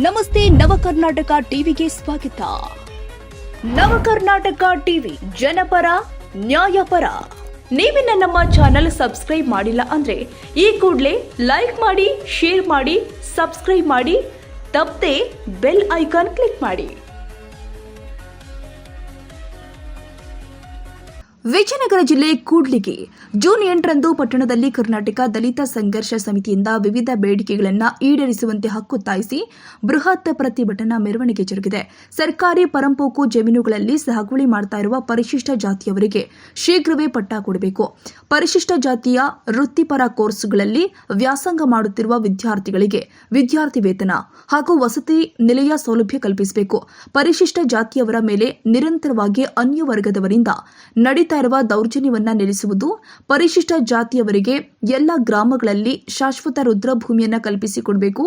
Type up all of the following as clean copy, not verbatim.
ನಮಸ್ತೆ ನವಕರ್ನಾಟಕ ಟಿವಿಗೆ ಸ್ವಾಗತ. ನವಕರ್ನಾಟಕ ಟಿವಿ ಜನಪರ ನ್ಯಾಯಪರ. ನೀವಿನ್ನ ನಮ್ಮ ಚಾನೆಲ್ ಸಬ್ಸ್ಕ್ರೈಬ್ ಮಾಡಿಲ್ಲ ಅಂದ್ರೆ ಈ ಕೂಡಲೇ ಲೈಕ್ ಮಾಡಿ, ಶೇರ್ ಮಾಡಿ, ಸಬ್ಸ್ಕ್ರೈಬ್ ಮಾಡಿ, ತಪ್ಪದೆ ಬೆಲ್ ಐಕಾನ್ ಕ್ಲಿಕ್ ಮಾಡಿ. ವಿಜಯನಗರ ಜಿಲ್ಲೆ ಕೂಡ್ಲಿಗಿ ಜೂನ್ 8ರಂದು ಪಟ್ಟಣದಲ್ಲಿ ಕರ್ನಾಟಕ ದಲಿತ ಸಂಘರ್ಷ ಸಮಿತಿಯಿಂದ ವಿವಿಧ ಬೇಡಿಕೆಗಳನ್ನು ಈಡೇರಿಸುವಂತೆ ಹಕ್ಕೊತ್ತಾಯಿಸಿ ಬೃಹತ್ ಪ್ರತಿಭಟನಾ ಮೆರವಣಿಗೆ ಜರುಗಿದೆ. ಸರ್ಕಾರಿ ಪರಂಪೋಕು ಜಮೀನುಗಳಲ್ಲಿ ಸಾಗುವಳಿ ಮಾಡ್ತಾ ಇರುವ ಪರಿಶಿಷ್ಟ ಜಾತಿಯವರಿಗೆ ಶೀಘ್ರವೇ ಪಟ್ಟ ಕೊಡಬೇಕು. ಪರಿಶಿಷ್ಟ ಜಾತಿಯ ವೃತ್ತಿಪರ ಕೋರ್ಸ್ಗಳಲ್ಲಿ ವ್ಯಾಸಂಗ ಮಾಡುತ್ತಿರುವ ವಿದ್ಯಾರ್ಥಿಗಳಿಗೆ ವಿದ್ಯಾರ್ಥಿ ವೇತನ ಹಾಗೂ ವಸತಿ ನಿಲಯ ಸೌಲಭ್ಯ ಕಲ್ಪಿಸಬೇಕು. ಪರಿಶಿಷ್ಟ ಜಾತಿಯವರ ಮೇಲೆ ನಿರಂತರವಾಗಿ ಅನ್ಯ ವರ್ಗದವರಿಂದ ನಡೀತಾ ಇರುವ ದೌರ್ಜನ್ಯವನ್ನ ನಿಲ್ಲಿಸುವುದು, ಪರಿಶಿಷ್ಟ ಜಾತಿಯವರಿಗೆ ಎಲ್ಲ ಗ್ರಾಮಗಳಲ್ಲಿ ಶಾಶ್ವತ ರುದ್ರಭೂಮಿಯನ್ನ ಕಲ್ಪಿಸಿಕೊಡಬೇಕು.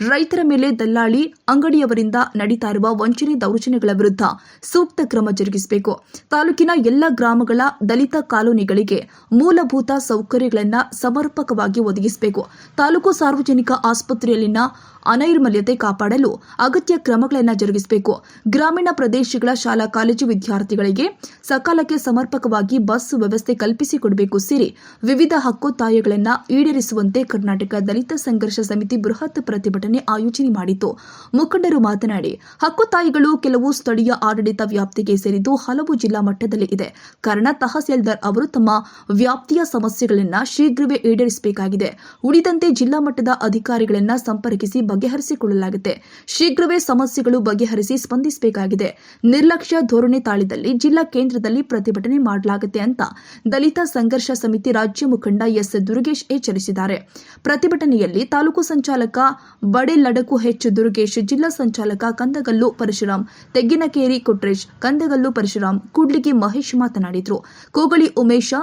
ರೈತರ ಮೇಲೆ ದಲ್ಲಾಳಿ ಅಂಗಡಿಯವರಿಂದ ನಡೀತಾ ಇರುವ ವಂಚನೆ ದೌರ್ಜನ್ಯಗಳ ವಿರುದ್ಧ ಸೂಕ್ತ ಕ್ರಮ ಜರುಗಿಸಬೇಕು. ತಾಲೂಕಿನ ಎಲ್ಲ ಗ್ರಾಮಗಳ ದಲಿತ ಕಾಲೋನಿಗಳಿಗೆ ಮೂಲಭೂತ ಸೌಕರ್ಯಗಳನ್ನು ಸಮರ್ಪಕವಾಗಿ ಒದಗಿಸಬೇಕು. ತಾಲೂಕು ಸಾರ್ವಜನಿಕ ಆಸ್ಪತ್ರೆಯಲ್ಲಿನ ಅನೈರ್ಮಲ್ಯತೆ ಕಾಪಾಡಲು ಅಗತ್ಯ ಕ್ರಮಗಳನ್ನು ಜರುಗಿಸಬೇಕು. ಗ್ರಾಮೀಣ ಪ್ರದೇಶಗಳ ಶಾಲಾ ಕಾಲೇಜು ವಿದ್ಯಾರ್ಥಿಗಳಿಗೆ ಸಕಾಲಕ್ಕೆ ಸಮರ್ಪಕವಾಗಿ ಬಸ್ ವ್ಯವಸ್ಥೆ ಕಲ್ಪಿಸಿಕೊಡಬೇಕು ಸೇರಿ ವಿವಿಧ ಹಕ್ಕೊತ್ತಾಯಗಳನ್ನು ಈಡೇರಿಸುವಂತೆ ಕರ್ನಾಟಕ ದಲಿತ ಸಂಘರ್ಷ ಸಮಿತಿ ಬೃಹತ್ ಪ್ರತಿಭಟನೆ ಆಯೋಜನೆ ಮಾಡಿತು. ಮುಖಂಡರು ಮಾತನಾಡಿ, ಹಕ್ಕೊತ್ತಾಯಗಳು ಕೆಲವು ಸ್ಥಳೀಯ ಆಡಳಿತ ವ್ಯಾಪ್ತಿಗೆ ಸೇರಿದ್ದು ಹಲವು ಜಿಲ್ಲಾ ಮಟ್ಟದಲ್ಲಿ ಇದೆ. ಕಾರಣ ತಹಸೀಲ್ದಾರ್ ಅವರು ತಮ್ಮ ವ್ಯಾಪ್ತಿಯ ಸಮಸ್ಯೆಗಳನ್ನು ಶೀಘ್ರವೇ ಈಡೇರಿಸಬೇಕಾಗಿದೆ. ಉಳಿದಂತೆ ಜಿಲ್ಲಾ ಮಟ್ಟದ ಅಧಿಕಾರಿಗಳನ್ನು ಸಂಪರ್ಕಿಸಿ ಬಗೆಹರಿಸಿಕೊಳ್ಳಲಾಗಿದೆ. ಶೀಘ್ರವೇ ಸಮಸ್ಯೆಗಳು ಬಗೆಹರಿಸಿ ಸ್ಪಂದಿಸಬೇಕಾಗಿದೆ. ನಿರ್ಲಕ್ಷ್ಯ ಧೋರಣೆ ತಾಳಿದಲ್ಲಿ ಜಿಲ್ಲಾ ಕೇಂದ್ರದಲ್ಲಿ ಪ್ರತಿಭಟನೆ ಮಾಡಲಾಗುತ್ತೆ ಅಂತ ದಲಿತ ಸಂಘರ್ಷ ಸಮಿತಿ ರಾಜ್ಯ ಮುಖಂಡ ಎಸ್ ದುರ್ಗೇಶ್ ಎಚ್ಚರಿಸಿದ್ದಾರೆ. ಪ್ರತಿಭಟನೆಯಲ್ಲಿ ತಾಲೂಕು ಸಂಚಾಲಕ ಬಡೆ ಲಡಕು ಎಚ್ ದುರ್ಗೇಶ್, ಜಿಲ್ಲಾ ಸಂಚಾಲಕ ಕಂದಗಲ್ಲು ಪರಶುರಾಮ್, ತೆಗ್ಗಿನಕೇರಿ ಕೊಟ್ರೇಶ್, ಕಂದಗಲ್ಲು ಪರಶುರಾಮ್, ಕೂಡ್ಲಿಗಿ ಮಹೇಶ್ ಮಾತನಾಡಿದರು. ಕೋಗಳಿ ಉಮೇಶ,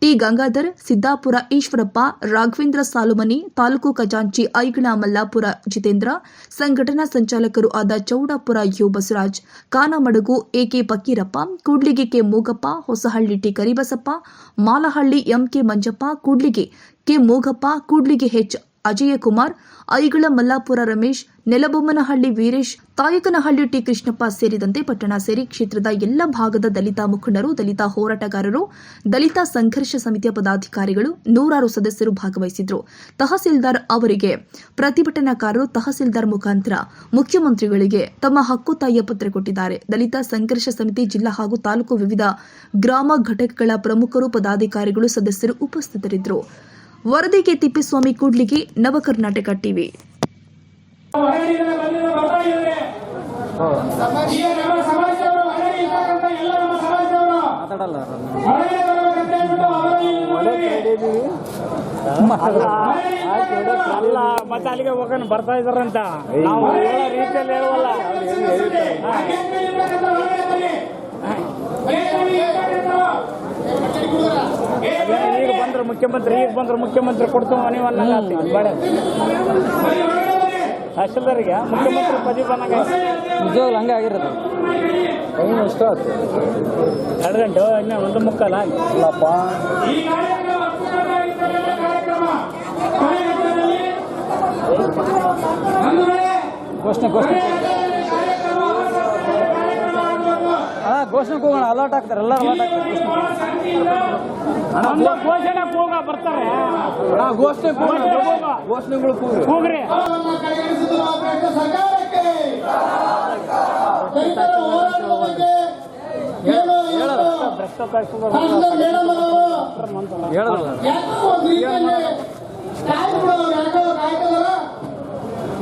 ಟಿ ಗಂಗಾಧರ್, ಸಿದ್ದಾಪುರ ಈಶ್ವರಪ್ಪ, ರಾಘವೇಂದ್ರ ಸಾಲುಮನಿ, ತಾಲೂಕು ಖಜಾಂಚಿ ಐಗಳ ಮಲ್ಲಾಪುರ ಜಿತೇಂದ್ರ, ಸಂಘಟನಾ ಸಂಚಾಲಕರು ಆದ Choudapura U Basavaraj, Kanamadagu A K Fakirappa, Kudligi K Mugappa, Hosahalli T Karibasappa, Malahalli M K Manjappa, Kudligi K Mugappa, Kudligi H Ajaykumar, Aigala Mallapura Ramesh, Nelabommanahalli Veeresh, Tayakanahalli T Krishnappa ಸೇರಿದಂತೆ ಪಟ್ಟಣ ಸೇರಿ ಕ್ಷೇತ್ರದ ಎಲ್ಲ ಭಾಗದ ದಲಿತ ಮುಖಂಡರು, ದಲಿತ ಹೋರಾಟಗಾರರು, ದಲಿತ ಸಂಘರ್ಷ ಸಮಿತಿಯ ಪದಾಧಿಕಾರಿಗಳು, ನೂರಾರು ಸದಸ್ಯರು ಭಾಗವಹಿಸಿದ್ರು. ತಹಸೀಲ್ದಾರ್ ಅವರಿಗೆ ಪ್ರತಿಭಟನಾಕಾರರು ತಹಸೀಲ್ದಾರ್ ಮುಖಾಂತರ ಮುಖ್ಯಮಂತ್ರಿಗಳಿಗೆ ತಮ್ಮ ಹಕ್ಕೊತ್ತಾಯ ಪತ್ರ ಕೊಟ್ಟಿದ್ದಾರೆ. ದಲಿತ ಸಂಘರ್ಷ ಸಮಿತಿ ಜಿಲ್ಲಾ ಹಾಗೂ ತಾಲೂಕು ವಿವಿಧ ಗ್ರಾಮ ಘಟಕಗಳ ಪ್ರಮುಖರು, ಪದಾಧಿಕಾರಿಗಳು, ಸದಸ್ಯರು ಉಪಸ್ಥಿತರಿದ್ದರು. ವರದಿಗೆ ತಿಪ್ಪೇಸ್ವಾಮಿ, ಕೂಡ್ಲಿಗಿ, ನವಕರ್ನಾಟಕ ಟಿವಿ. ಮತ್ತೆ ಅಲ್ಲಿಗೆ ಹೋಗೋಣ ಬರ್ತಾ ಇದಾರಂತ ನಾವು ರೀತಿಯಲ್ಲಿ ಹೇಳುವಲ್ಲ. ಈಗ ಬಂದ್ರು ಮುಖ್ಯಮಂತ್ರಿ ಕೊಡ್ತೀವಿ ನೀವನ್ನ ತಹಶೀಲ್ದಾರಿಗೆ ಮುಖ್ಯಮಂತ್ರಿ ಪದವಿ ಬಂದಂಗೆ ನಿಜವಾಗ್ಲು ಹಂಗೆ ಆಗಿರೋದು. ಏನು ಇಷ್ಟ 2 ಗಂಟೆ ಇನ್ನೂ 1:15 ಇಲ್ಲಪ್ಪ. ಘೋಷಣೆಗೆ ಹೋಗೋಣ. ಅಲರ್ಟ್ ಆಗ್ತಾರೆ, ಎಲ್ಲರೂ ಅಲರ್ಟ್ ಆಗ್ತಾರೆ. ಘೋಷಣೆಗೆ ಹೋಗ ಬರ್ತಾರೆ. ಘೋಷಣೆಗಳು ಹೋಗ್ರಿ.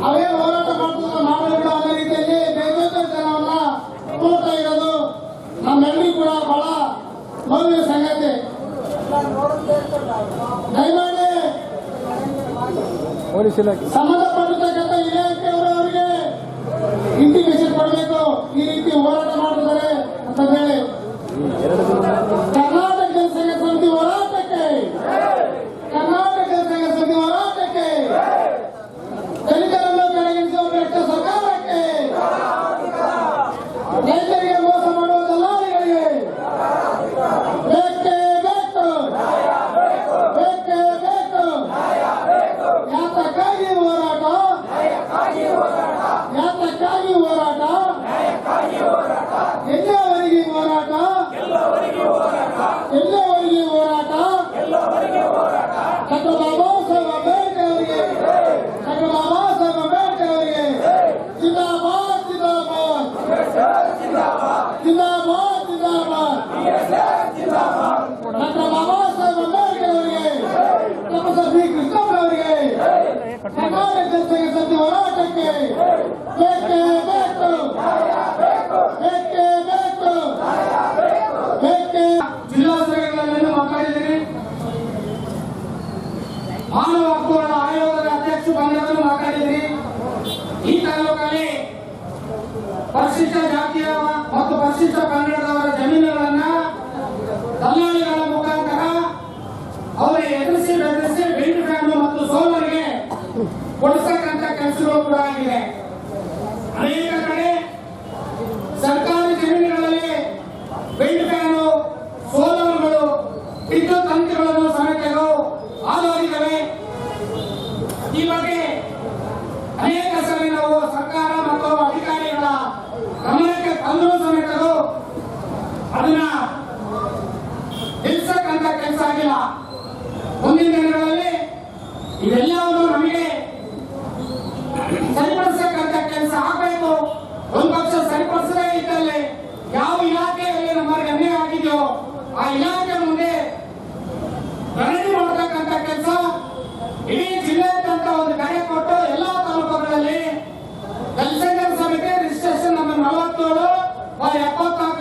ಅವೇ ಹೋರಾಟ ಮಾಡಲಿಲ್ಲ ಅನ್ನೋ ರೀತಿಯಲ್ಲಿ ಬೇಜಾರು ಜನವನ್ನ ನೋಡ್ತಾ ಇರೋದು ನಮ್ಮೆಲ್ಲರಿಗೂ ಕೂಡ ಬಹಳ ನೋವಿನ ಸಂಗತಿ. ದಯಮಾಡಿ ಸಂಬಂಧಪಟ್ಟಿರ್ತಕ್ಕಂಥ ಇಲಾಖೆಯವರಿಗೆ ಇಂಟಿಮೇಷನ್ ಕೊಡಬೇಕು, ಈ ರೀತಿ ಹೋರಾಟ ಮಾಡ್ತಿದ್ದಾರೆ ಅಂತ ಹೇಳಿ. ಕರ್ನಾಟಕ ಜನಸಂಘ ಸಮಿತಿ ಹೋರಾಟಕ್ಕೆ, ಕರ್ನಾಟಕ ಜನಸಂಘ ಸಮಿತಿ ಹೋರಾಟಕ್ಕೆ, ದಲಿತರನ್ನು ಕಡೆಗಣಿಸುವ ಭ್ರಷ್ಟ ಸರ್ಕಾರಕ್ಕೆ, ರೈತರಿಗೆ ಮೋಸ ಮಾಡುವ ದಲ್ಲಾಳಿಗಳಿಗೆ ಬೇಕೇ ಬೇಕು, ಬೇಕೇ ಬೇಕು. ಯಾತಕ್ಕಾಗಿ ಹೋರಾಟ? ಕರ್ನಾಟಕ ಜನತೆಗೆ ಸತ್ಯ ಹೋರಾಟಕ್ಕೆ ಬೇಕೇ ಬೇಕು, ಬೇಕೇ ಬೇಕು, ಬೇಕೇ. ಜಿಲ್ಲಾ ಸಭೆಗಳಲ್ಲಿ ಮಾತಾಡಿದ್ದೀನಿ. ಮಾನವ ಹಕ್ಕುಗಳ ಆಯೋಗದ ಅಧ್ಯಕ್ಷ ಬಂಧಗಳು ಮಾತಾಡಿದ್ದೀನಿ. ಈ ತಾಲೂಕಲ್ಲಿ ಪರಿಶಿಷ್ಟ ಜಾತಿಯ ಮತ್ತು ಪರಿಶಿಷ್ಟ ಪಂಗಡದವರ ಜಮೀನುಗಳನ್ನ ದಲ್ಲಾಳಿಗಳ ಮುಖಾಂತರ ಅವರಿಗೆ ಎದುರಿಸಿ ಬೆದರಿಸಿ ಬೆಂಡ್ ಫ್ಯಾನ್ ಮತ್ತು ಸೋಲರ್ಗೆ ಕೊಡಿಸತಕ್ಕಂಥ ಕೆಲಸಗಳು ಕೂಡ ಆಗಿದೆ. ಅನೇಕ ಕಡೆ ಸರ್ಕಾರಿ ಜಮೀನುಗಳಲ್ಲಿ ಬೆಂಡ್ ಫ್ಯಾನು, ಸೋಲರ್ಗಳು, ವಿದ್ಯುತ್ ತಂತಿಗಳನ್ನು ಸಮೇತಗಳು ಹಾದುಹೋಗಿದ್ದಾವೆ. ಈ ಬಗ್ಗೆ ಅನೇಕ ಸಲ ನಾವು ಸರ್ಕಾರ ಮತ್ತು ಅಧಿಕಾರಿಗಳ ಗಮನಕ್ಕೆ ತಂದರೂ ಸಮೇತಗಳು ಅದನ್ನ ನಿಲ್ಲಿಸಕ್ಕಂತ ಕೆಲಸ ಆಗಿಲ್ಲ. ಮುಂದಿನ ದಿನಗಳಲ್ಲಿ ಇವೆಲ್ಲವನ್ನು ನಮಗೆ ಸರಿಪಡಿಸಕ್ಕಂತ ಕೆಲಸ ಆಗಬೇಕು. ಒಂದು ಪಕ್ಷ ಸರಿಪಡಿಸದೇ ಇದ್ದಲ್ಲಿ ಯಾವ ಇಲಾಖೆಯಲ್ಲಿ ನಮಗೆ ಅನ್ಯಾಯ ಆಗಿದೆಯೋ ಆ ಇಲಾಖೆ